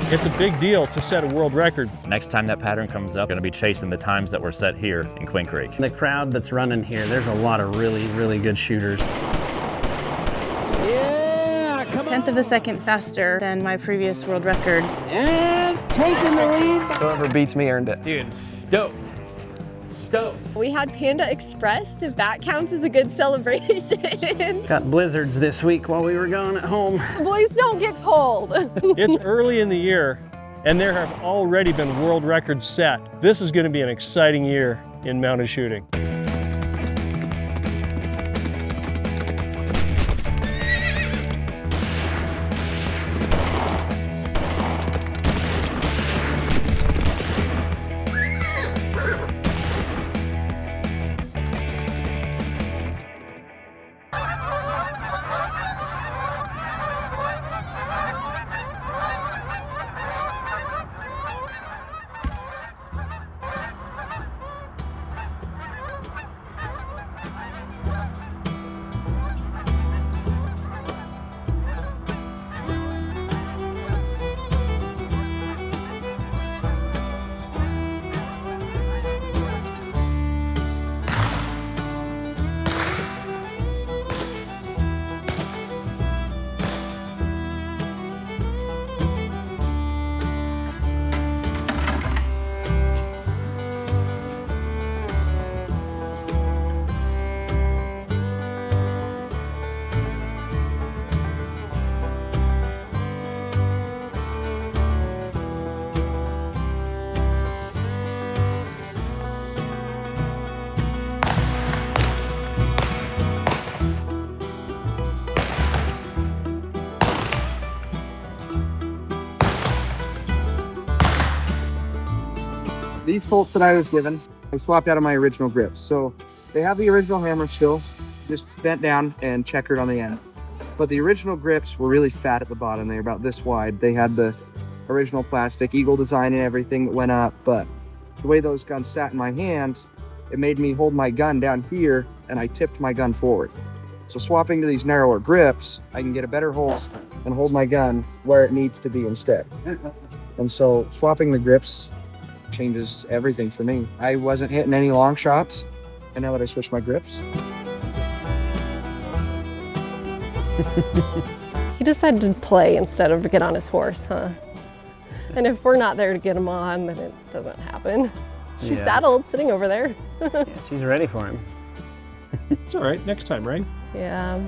It's a big deal to set a world record. Next time that pattern comes up, going to be chasing the times that were set here in Queen Creek. The crowd that's running here, there's a lot of really good shooters. Yeah, come on. 1/10 of a second faster than my previous world record. And taking the lead. Whoever beats me earned it. Dude, stoked. We had Panda Express, if that counts as a good celebration. Got blizzards this week while we were gone at home. Boys don't get cold. It's early in the year, and there have already been world records set. This is going to be an exciting year in mounted shooting. These bolts that I was given, I swapped out of my original grips. So they have the original hammer still, just bent down and checkered on the end. But the original grips were really fat at the bottom. They're about this wide. They had the original plastic eagle design and everything that went up. But the way those guns sat in my hand, it made me hold my gun down here and I tipped my gun forward. So swapping to these narrower grips, I can get a better hold and hold my gun where it needs to be instead. And so swapping the grips changes everything for me. I wasn't hitting any long shots, and now that I switched my grips. He decided to play instead of get on his horse, huh? And if we're not there to get him on, then it doesn't happen. She's saddled, sitting over there. Yeah, she's ready for him. It's all right, next time, right? Yeah.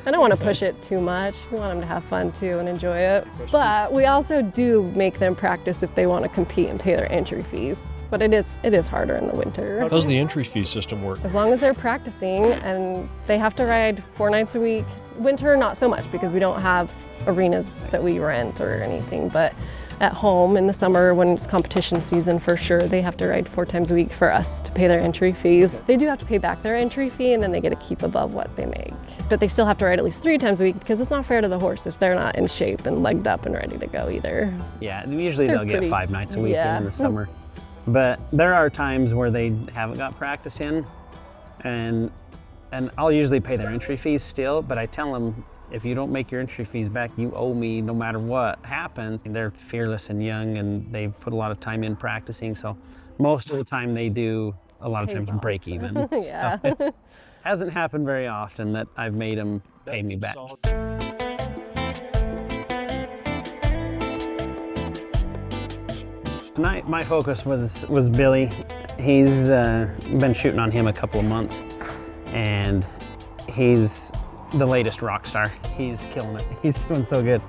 I don't want to push it too much. We want them to have fun too and enjoy it. But we also do make them practice if they want to compete and pay their entry fees. But it is harder in the winter. How does the entry fee system work? As long as they're practicing, and they have to ride 4 nights a week. Winter, not so much, because we don't have arenas that we rent or anything, but at home in the summer when it's competition season, for sure, they have to ride 4 times a week for us to pay their entry fees. They do have to pay back their entry fee, and then they get to keep above what they make. But they still have to ride at least 3 times a week, because it's not fair to the horse if they're not in shape and legged up and ready to go either. Yeah, usually they'll get 5 nights a week here in the summer. But there are times where they haven't got practice in, and I'll usually pay their entry fees still, but I tell them, if you don't make your entry fees back, you owe me no matter what happens. They're fearless and young, and they've put a lot of time in practicing, so most of the time they do a lot of times break even. Yeah. So it hasn't happened very often that I've made them pay me back. Tonight, my focus was Billy. He's been shooting on him a couple of months, and he's the latest rock star. He's killing it. He's doing so good.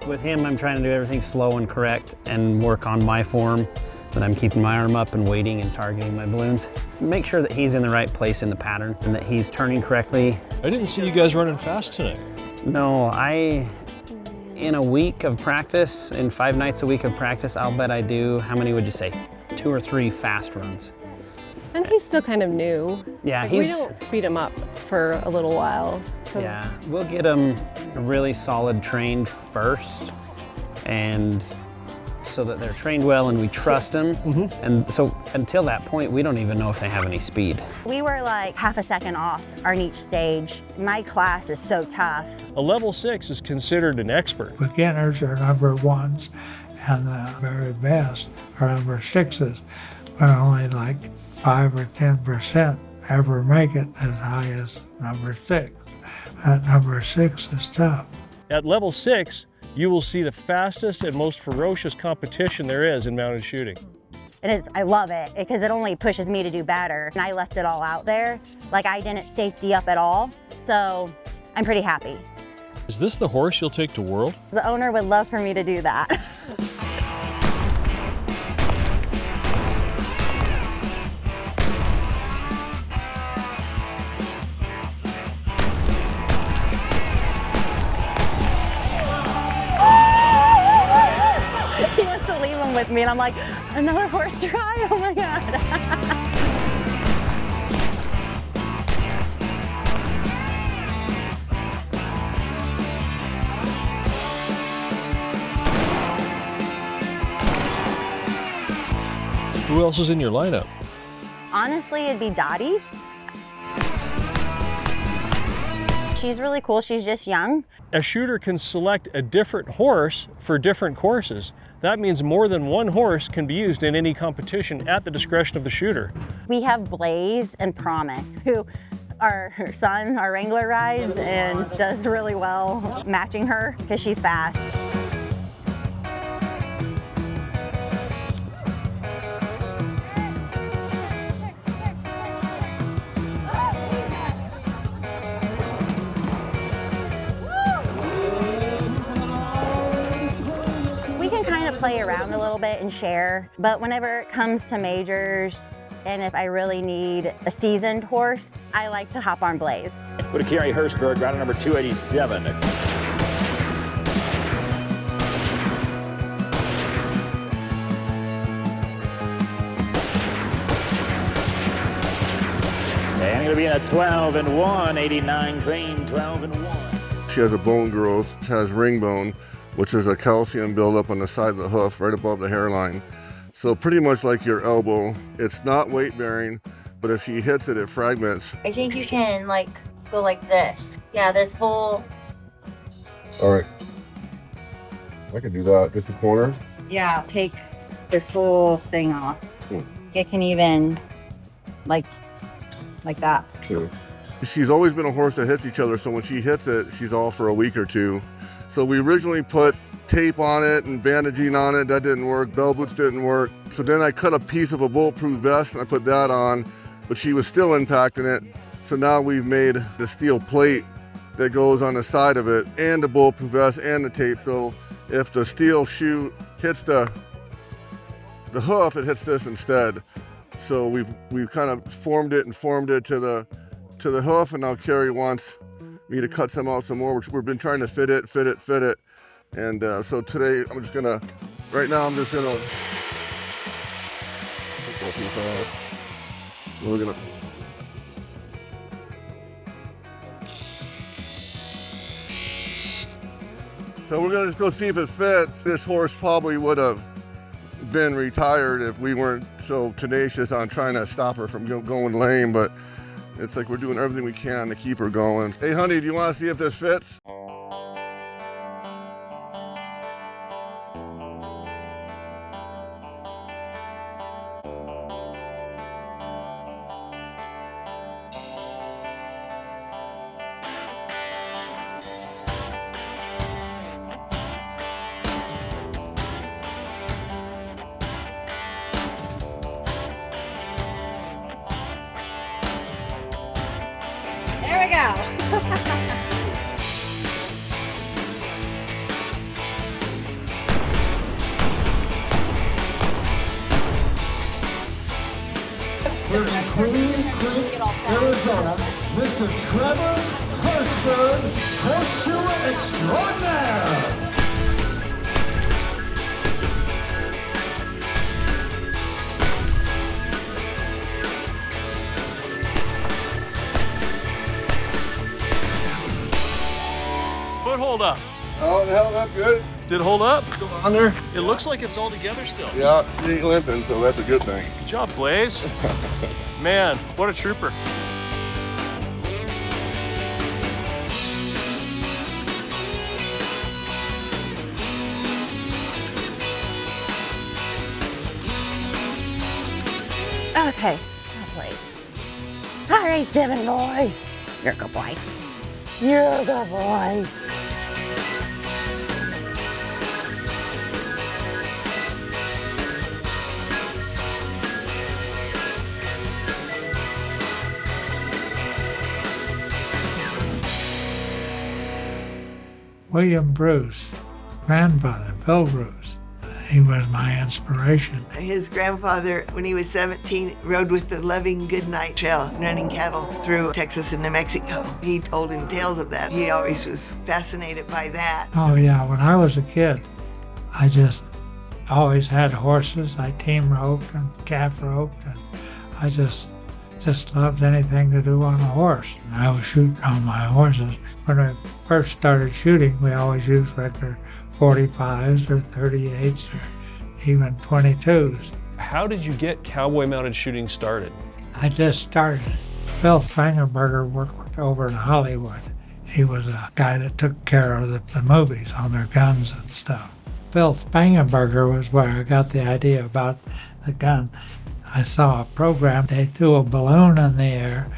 With him, I'm trying to do everything slow and correct and work on my form. That I'm keeping my arm up and waiting and targeting my balloons. Make sure that he's in the right place in the pattern and that he's turning correctly. I didn't see you guys running fast tonight. No, in a week of practice, in 5 nights a week of practice, I'll bet I do, how many would you say? 2 or 3 fast runs. And he's still kind of new. Yeah, we don't speed him up for a little while. So. Yeah, we'll get him really solid trained first, and so so that they're trained well and we trust them. And so until that point, we don't even know if they have any speed. We were like half a second off on each stage. My class is so tough. A level 6 is considered an expert. Beginners are number 1s and the very best are number 6s, but only like 5 or 10% ever make it as high as number 6. That number 6 is tough. At level 6, you will see the fastest and most ferocious competition there is in mounted shooting. I love it because it only pushes me to do better. And I left it all out there. Like I didn't safety up at all. So I'm pretty happy. Is this the horse you'll take to World? The owner would love for me to do that. He wants to leave him with me and I'm like, another horse to ride? Oh my God. Who else is in your lineup? Honestly, it'd be Dottie. She's really cool, she's just young. A shooter can select a different horse for different courses. That means more than one horse can be used in any competition at the discretion of the shooter. We have Blaze and Promise, who her son, our Wrangler, rides and does really well matching her because she's fast. Play around a little bit and share, but whenever it comes to majors and if I really need a seasoned horse, I like to hop on Blaze. Would carry Hurstberg, rider number 287. And going to be in a 12-1, 89 green, 12-1. She has a bone growth, has ring bone, which is a calcium buildup on the side of the hoof right above the hairline. So pretty much like your elbow. It's not weight bearing, but if she hits it, it fragments. I think you can like go like this. Yeah, this whole. All right. I can do that. Just the corner. Yeah, take this whole thing off. It can even like that. Sure. She's always been a horse that hits each other, so when she hits it, she's all for a week or two. So we originally put tape on it and bandaging on it. That didn't work. Bell boots didn't work. So then I cut a piece of a bulletproof vest and I put that on, but she was still impacting it. So now we've made the steel plate that goes on the side of it and the bulletproof vest and the tape. So if the steel shoe hits the hoof, it hits this instead. So we've kind of formed it to the hoof, and now Carrie wants me to cut some out some more, which we've been trying to fit it. And so today I'm just gonna, right now I'm just gonna, we're gonna, so we're gonna just go see if it fits. This horse probably would have been retired if we weren't so tenacious on trying to stop her from going lame, but it's like we're doing everything we can to keep her going. Hey, honey, do you want to see if this fits? There we go. We're in Queen Creek, Arizona. Mr. Trevor Hirschberg, horseshoe extraordinaire. Foothold up. Oh, it held up good. Did it hold up? Still on there? It looks like it's all together still. Yeah, it ain't limping, so that's a good thing. Good job, Blaze. Man, what a trooper. Okay, Blaze. All right, Seven boy. You're a good boy. You're a good boy. William Bruce, grandfather, Bill Bruce. He was my inspiration. His grandfather, when he was 17, rode with the Loving Goodnight Trail, running cattle through Texas and New Mexico. He told him tales of that. He always was fascinated by that. Oh yeah, when I was a kid, I just always had horses. I team roped and calf roped, and I just loved anything to do on a horse. And I was shooting on my horses. When I first started shooting, we always used regular 45s or 38s or even 22s. How did you get cowboy mounted shooting started? I just started. Phil Spangenberger worked over in Hollywood. He was a guy that took care of the movies on their guns and stuff. Phil Spangenberger was where I got the idea about the gun. I saw a program, they threw a balloon in the air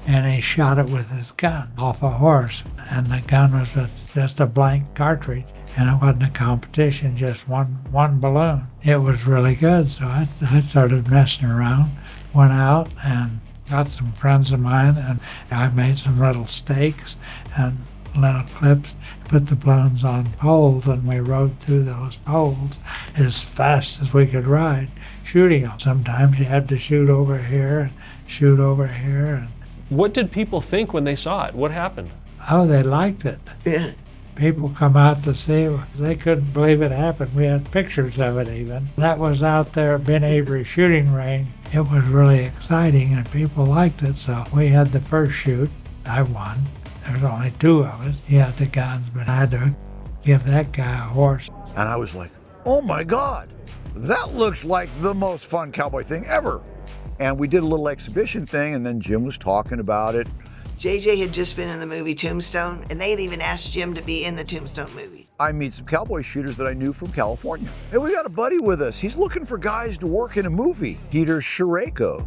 and he shot it with his gun off a horse. And the gun was just a blank cartridge. And it wasn't a competition, just one balloon. It was really good, so I started messing around, went out and got some friends of mine, and I made some little stakes and little clips, put the balloons on poles, and we rode through those poles as fast as we could ride, shooting them. Sometimes you had to shoot over here and shoot over here. And what did people think when they saw it? What happened? Oh, they liked it. Yeah. People come out to see, they couldn't believe it happened. We had pictures of it even. That was out there at Ben Avery shooting range. It was really exciting and people liked it, so we had the first shoot. I won. There was only two of us. He had the guns, but I had to give that guy a horse. And I was like, oh my God, that looks like the most fun cowboy thing ever. And we did a little exhibition thing, and then Jim was talking about it. JJ had just been in the movie Tombstone, and they had even asked Jim to be in the Tombstone movie. I meet some cowboy shooters that I knew from California. Hey, we got a buddy with us. He's looking for guys to work in a movie. Peter Shereko,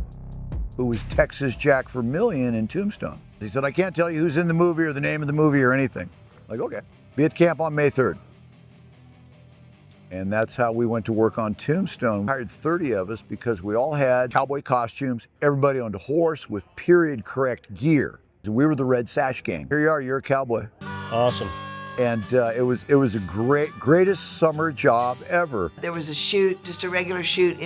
who was Texas Jack Vermillion in Tombstone. He said, I can't tell you who's in the movie or the name of the movie or anything. Like, okay. Be at camp on May 3rd. And that's how we went to work on Tombstone. We hired 30 of us because we all had cowboy costumes. Everybody owned a horse with period correct gear. We were the Red Sash Gang. Here you are, you're a cowboy. Awesome. And it was a greatest summer job ever. There was a shoot, just a regular shoot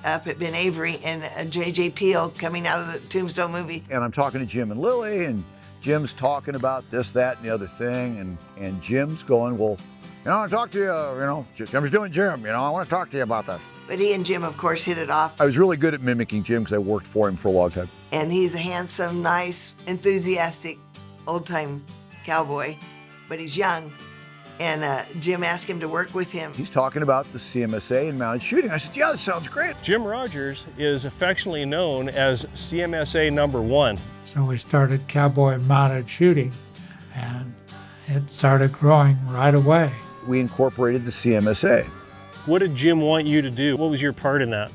up at Ben Avery, and J.J. Peel coming out of the Tombstone movie. And I'm talking to Jim and Lily, and Jim's talking about this, that, and the other thing, and Jim's going, well, I want to talk to you, Jim's doing Jim, I want to talk to you about that. But he and Jim, of course, hit it off. I was really good at mimicking Jim because I worked for him for a long time. And he's a handsome, nice, enthusiastic, old-time cowboy, but he's young. And Jim asked him to work with him. He's talking about the CMSA and mounted shooting. I said, yeah, that sounds great. Jim Rogers is affectionately known as CMSA #1. So we started cowboy mounted shooting, and it started growing right away. We incorporated the CMSA. What did Jim want you to do? What was your part in that?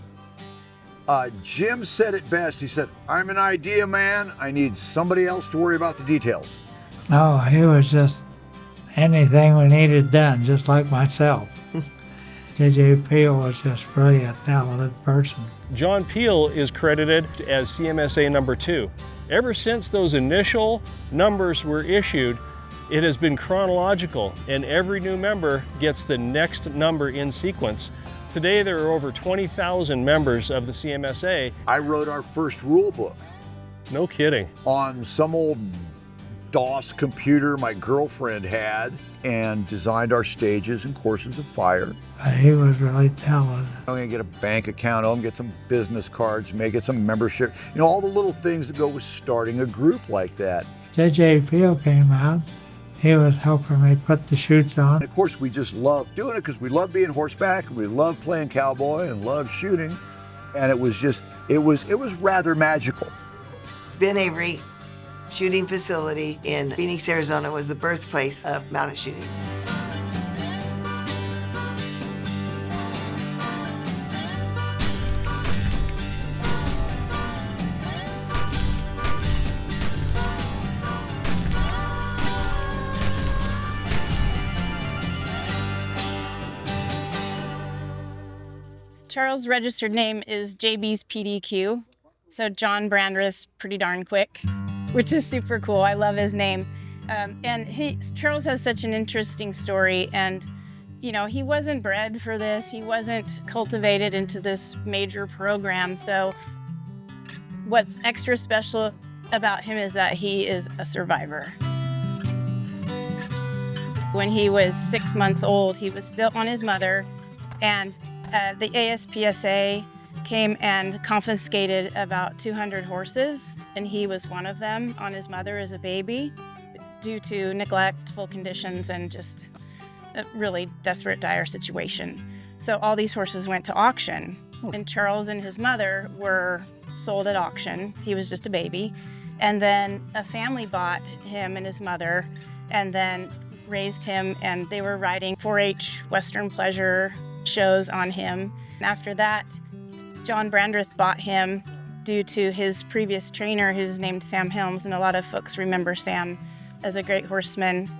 Jim said it best. He said, I'm an idea man. I need somebody else to worry about the details. No, he was just anything we needed done, just like myself. J.J. Peel was just really a talented person. John Peel is credited as CMSA #2. Ever since those initial numbers were issued, it has been chronological, and every new member gets the next number in sequence. Today, there are over 20,000 members of the CMSA. I wrote our first rule book. No kidding. On some old DOS computer my girlfriend had, and designed our stages and courses of fire. He was really talented. I'm gonna get a bank account, get some business cards, maybe get some membership, all the little things that go with starting a group like that. J.J. Peel came out. He was helping me put the chutes on. And of course, we just love doing it because we love being horseback, and we love playing cowboy and love shooting. And it was just, it was rather magical. Ben Avery Shooting Facility in Phoenix, Arizona was the birthplace of mounted shooting. Charles' registered name is JB's PDQ, so John Brandreth's pretty darn quick, which is super cool. I love his name. Charles has such an interesting story, and you know, he wasn't bred for this. He wasn't cultivated into this major program. So what's extra special about him is that he is a survivor. When he was 6 months old, he was still on his mother, and the ASPSA came and confiscated about 200 horses, and he was one of them on his mother as a baby due to neglectful conditions and just a really desperate, dire situation. So all these horses went to auction, and Charles and his mother were sold at auction. He was just a baby. And then a family bought him and his mother and then raised him, and they were riding 4-H Western pleasure shows on him. After that, John Brandreth bought him due to his previous trainer, who was named Sam Helms, and a lot of folks remember Sam as a great horseman.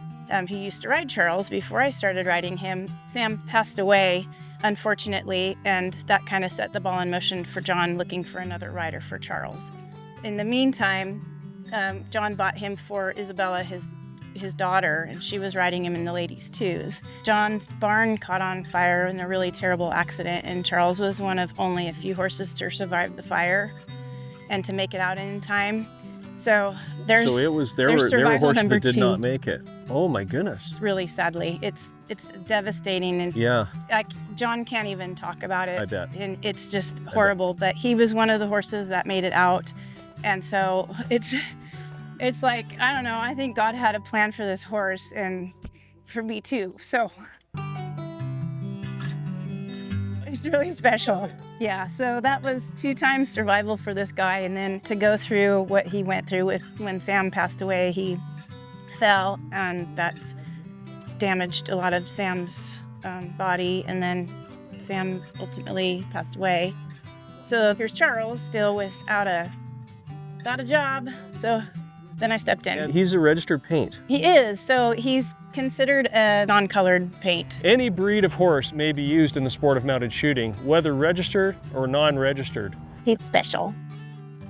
He used to ride Charles before I started riding him. Sam passed away, unfortunately, and that kind of set the ball in motion for John looking for another rider for Charles. In the meantime, John bought him for Isabella, his daughter, and she was riding him in the ladies' twos. John's barn caught on fire in a really terrible accident, and Charles was one of only a few horses to survive the fire and to make it out in time. So there were horses that did not make it. Oh my goodness. Really sadly, it's devastating, and yeah, John can't even talk about it. I bet. And it's just horrible. But he was one of the horses that made it out, and so it's like, I don't know, I think God had a plan for this horse and for me too, so. It's really special. Yeah, so that was 2 times survival for this guy, and then to go through what he went through with when Sam passed away, he fell, and that damaged a lot of Sam's body, and then Sam ultimately passed away. So here's Charles still without a job, so then I stepped in. And he's a registered paint. He is, so he's considered a non-colored paint. Any breed of horse may be used in the sport of mounted shooting, whether registered or non-registered. He's special.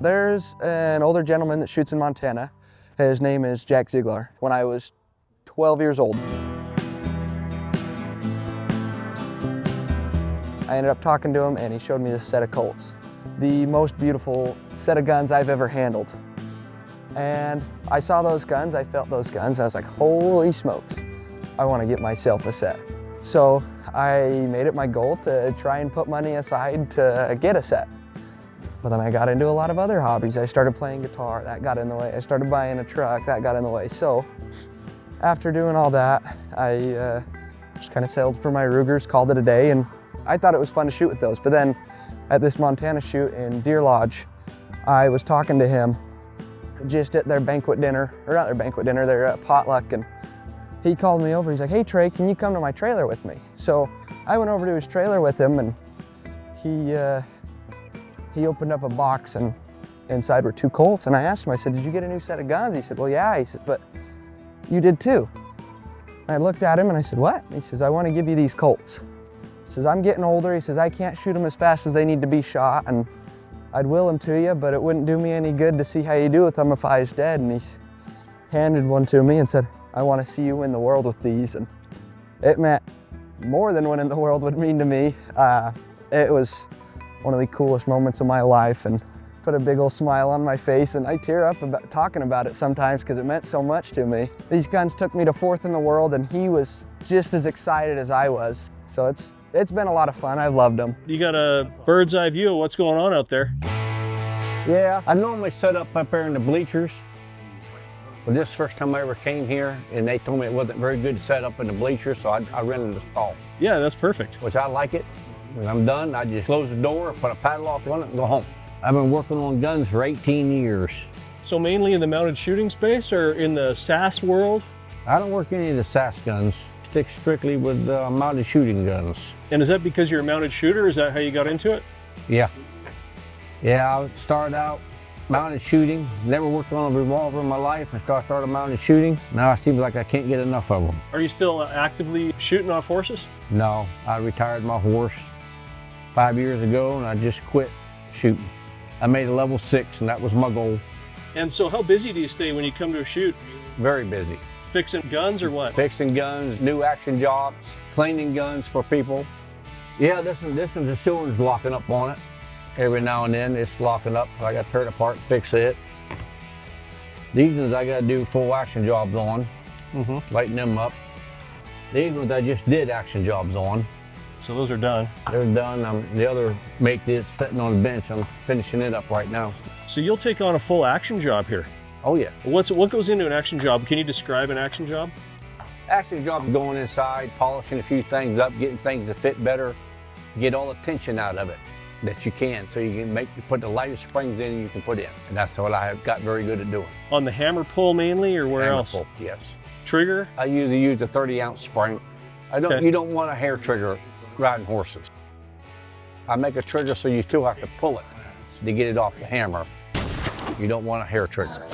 There's an older gentleman that shoots in Montana. His name is Jack Ziegler. When I was 12 years old, I ended up talking to him, and he showed me this set of Colts. The most beautiful set of guns I've ever handled. And I saw those guns, I felt those guns, I was like, holy smokes, I want to get myself a set. So I made it my goal to try and put money aside to get a set. But then I got into a lot of other hobbies. I started playing guitar, that got in the way. I started buying a truck, that got in the way. So after doing all that, I just kind of sailed for my Rugers, called it a day, and I thought it was fun to shoot with those. But then at this Montana shoot in Deer Lodge, I was talking to him just at their banquet dinner, or not their banquet dinner, their potluck, and he called me over. He's like, hey Trey, can you come to my trailer with me? So I went over to his trailer with him, and he opened up a box, and inside were 2 Colts, and I asked him, I said, did you get a new set of guns? He said, well, yeah. He said, but you did too. I looked at him and I said, what? He says, I want to give you these Colts. He says, I'm getting older. He says, I can't shoot them as fast as they need to be shot, and I'd will them to you, but it wouldn't do me any good to see how you do with them if I was dead. And he handed one to me and said, I want to see you win the world with these. And it meant more than winning the world would mean to me. It was one of the coolest moments of my life, and put a big old smile on my face, and I tear up about talking about it sometimes because it meant so much to me. These guns took me to 4th in the world, and he was just as excited as I was. So it's been a lot of fun. I've loved them. You got a bird's eye view of what's going on out there. Yeah, I normally set up there in the bleachers But this first time I ever came here, and they told me it wasn't very good to set up in the bleachers, so I rented a stall. Yeah, that's perfect. Which I like it. When I'm done, I just close the door, put a padlock on it, and go home. I've been working on guns for 18 years. So mainly in the mounted shooting space or in the SAS world? I don't work any of the SAS guns. Stick strictly with mounted shooting guns. And is that because you're a mounted shooter? Is that how you got into it? Yeah. Yeah, I started out mounted shooting. Never worked on a revolver in my life. I started mounted shooting. Now it seems like I can't get enough of them. Are you still actively shooting off horses? No, I retired my horse 5 years ago and I just quit shooting. I made a level 6 and that was my goal. And so how busy do you stay when you come to a shoot? Very busy. Fixing guns or what? Fixing guns, new action jobs, cleaning guns for people. Yeah, this one the cylinder's locking up on it. Every now and then it's locking up. I got to tear it apart and fix it. These ones I got to do full action jobs on, lighten them up. These ones I just did action jobs on. So those are done? They're done. The other make that's sitting on the bench. I'm finishing it up right now. So you'll take on a full action job here? Oh yeah. What goes into an action job? Can you describe an action job? Action job is going inside, polishing a few things up, getting things to fit better, get all the tension out of it that you can, so you can put the lightest springs in you can put in. And that's what I have got very good at doing. On the hammer pull mainly, or where hammer else? Pull, yes. Trigger? I usually use a 30-ounce spring. You don't want a hair trigger riding horses. I make a trigger so you still have to pull it to get it off the hammer. You don't want a hair trigger.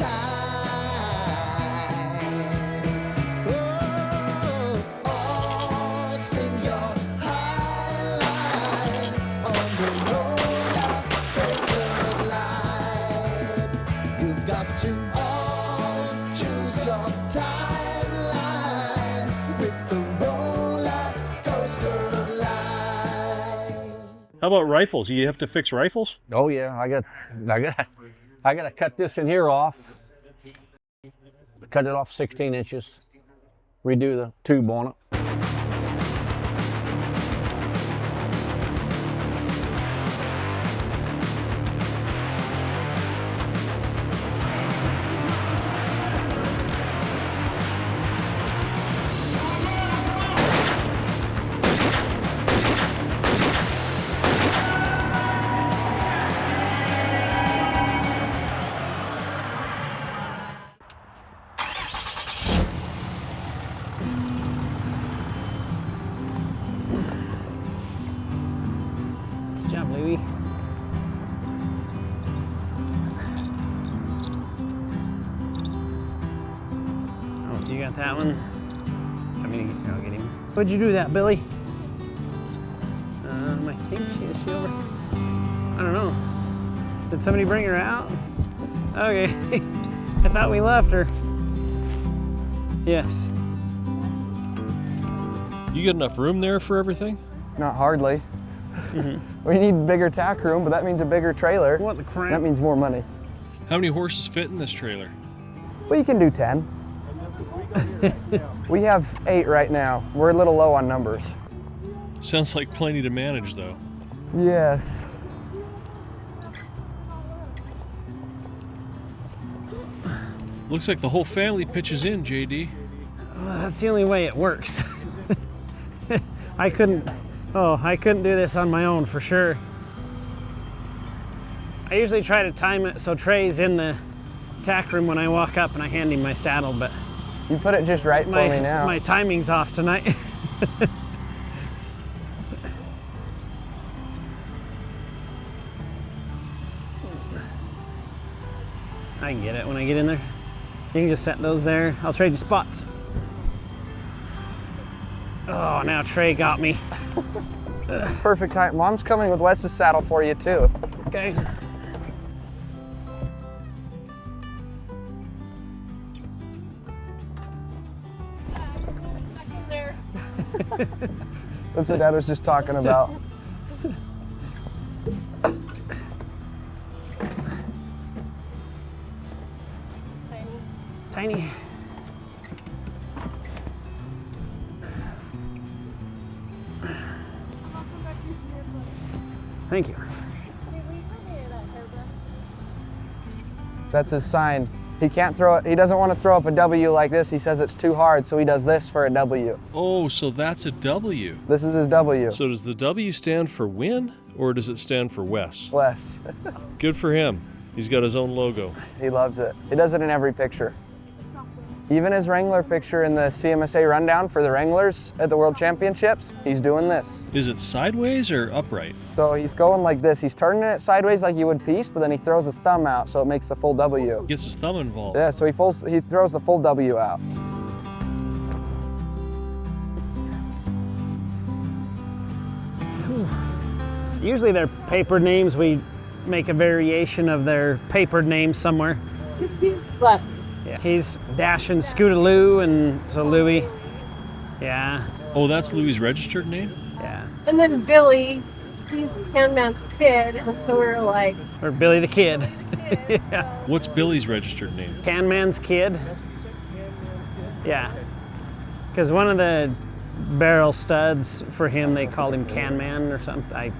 How about rifles? You have to fix rifles? Oh yeah, I got to cut this in here off. Cut it off 16 inches. Redo the tube on it. Oh, you got that one? I'll get him. What'd you do that, Billy? I think is she over? I don't know. Did somebody bring her out? Okay. I thought we left her. Yes. You got enough room there for everything? Not hardly. We need bigger tack room, but that means a bigger trailer. What the crap? That means more money. How many horses fit in this trailer? Well, you can do 10. We have 8 right now. We're a little low on numbers. Sounds like plenty to manage, though. Yes. Looks like the whole family pitches in, JD. Well, that's the only way it works. I couldn't do this on my own for sure. I usually try to time it so Trey's in the tack room when I walk up and I hand him my saddle, but you put it just right for me now. My timing's off tonight. I can get it when I get in there. You can just set those there. I'll trade you spots. Oh, now Trey got me. Perfect time. Mom's coming with Wes's saddle for you too. Okay. That's what Dad was just talking about. Tiny. Thank you. That's his sign. He can't throw it. He doesn't want to throw up a W like this. He says it's too hard, so he does this for a W. Oh, so that's a W. This is his W. So does the W stand for win, or does it stand for Wes? Wes. Good for him. He's got his own logo. He loves it. He does it in every picture. Even his Wrangler picture in the CMSA rundown for the Wranglers at the World Championships, he's doing this. Is it sideways or upright? So he's going like this. He's turning it sideways like you would piece, but then he throws his thumb out so it makes a full W. Gets his thumb involved. Yeah, so he throws the full W out. Usually they're papered names. We make a variation of their papered name somewhere. But yeah. He's dashing Scootaloo, and so Louie. Yeah. Oh, that's Louie's registered name? Yeah. and then Billy, he's Canman's kid, and so we're like, or Billy the Kid. Yeah. What's Billy's registered name? Canman's Kid. Yeah. Because one of the barrel studs for him, they called him Canman or something.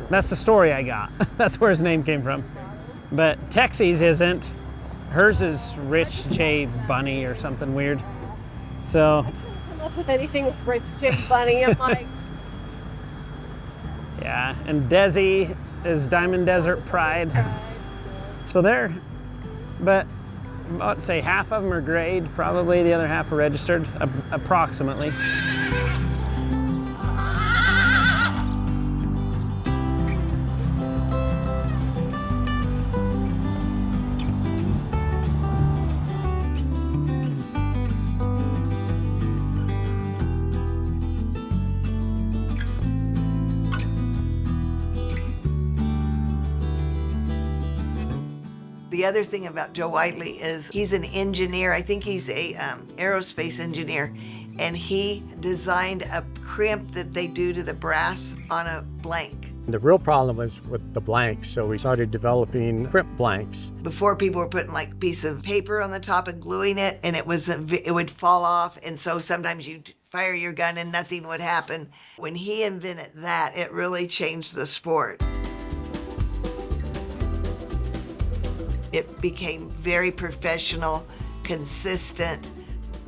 That's the story I got. That's where his name came from. But Texie's isn't. Hers is Rich J. Bunny or something weird. So. come up with anything with Rich J. Bunny. I'm like. Yeah, and Desi is Diamond Desert Pride. So there, but I'd say half of them are grade, probably the other half are registered, approximately. The other thing about Joe Whiteley is he's an engineer. I think he's a aerospace engineer, and he designed a crimp that they do to the brass on a blank. The real problem was with the blanks, so we started developing crimp blanks. Before, people were putting like a piece of paper on the top and gluing it, and it would fall off, and so sometimes you'd fire your gun and nothing would happen. When he invented that, it really changed the sport. It became very professional, consistent,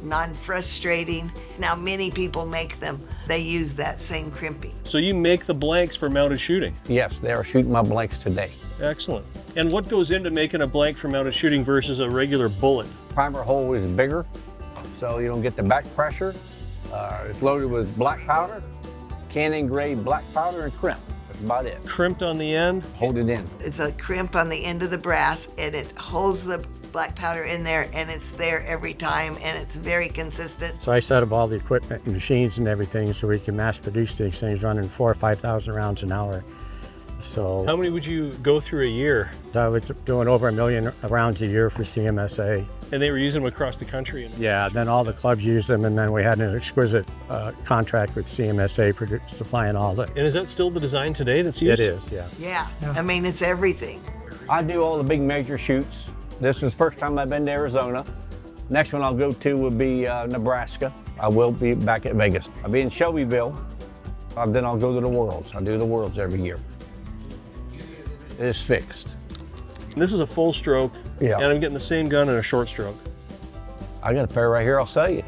non-frustrating. Now many people make them. They use that same crimping. So you make the blanks for mounted shooting? Yes, they are shooting my blanks today. Excellent. And what goes into making a blank for mounted shooting versus a regular bullet? Primer hole is bigger, so you don't get the back pressure. It's loaded with black powder, cannon grade black powder, and crimp. That's about it. Crimped on the end? Hold it in. It's a crimp on the end of the brass, and it holds the black powder in there, and it's there every time, and it's very consistent. So I set up all the equipment and machines and everything so we can mass produce these things running 4,000 or 5,000 rounds an hour. So how many would you go through a year? I was doing over 1 million rounds a year for CMSA. And they were using them across the country? Yeah, then all the clubs used them, and then we had an exquisite contract with CMSA for supplying all the. And is that still the design today that's used? It is, yeah. Yeah, I mean, it's everything. I do all the big major shoots. This is the first time I've been to Arizona. Next one I'll go to will be Nebraska. I will be back at Vegas. I'll be in Shelbyville. Then I'll go to the Worlds. I do the Worlds every year. It's fixed. This is a full stroke, yeah. And I'm getting the same gun in a short stroke. I got a pair right here, I'll sell you.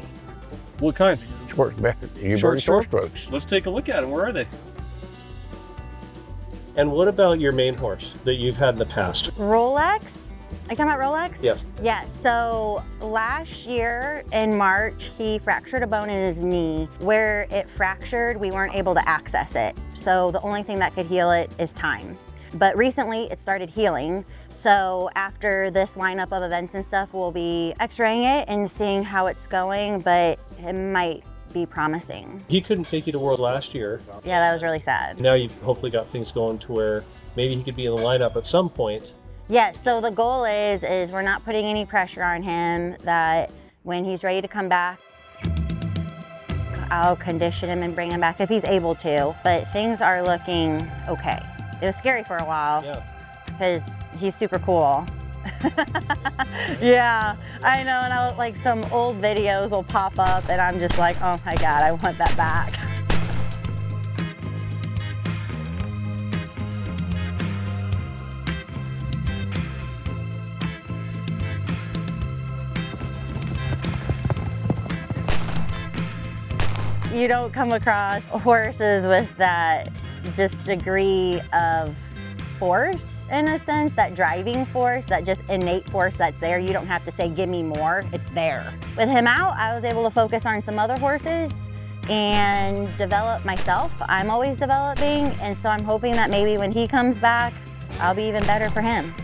What kind? Short strokes. Let's take a look at them. Where are they? And what about your main horse that you've had in the past? Rolex? Are you talking about Rolex? Yes. Yeah, so last year in March, he fractured a bone in his knee. Where it fractured, we weren't able to access it. So the only thing that could heal it is time. But recently it started healing. So after this lineup of events and stuff, we'll be x-raying it and seeing how it's going, but it might be promising. He couldn't take you to World last year. Yeah, that was really sad. Now you've hopefully got things going to where maybe he could be in the lineup at some point. Yes, so the goal is we're not putting any pressure on him, that when he's ready to come back, I'll condition him and bring him back if he's able to, but things are looking okay. It was scary for a while because he's super cool. Yeah, I know, and like some old videos will pop up and I'm just like, oh my God, I want that back. You don't come across horses with that just degree of force, in a sense, that driving force, that just innate force that's there. You don't have to say, give me more, it's there. With him out, I was able to focus on some other horses and develop myself. I'm always developing, and so I'm hoping that maybe when he comes back, I'll be even better for him.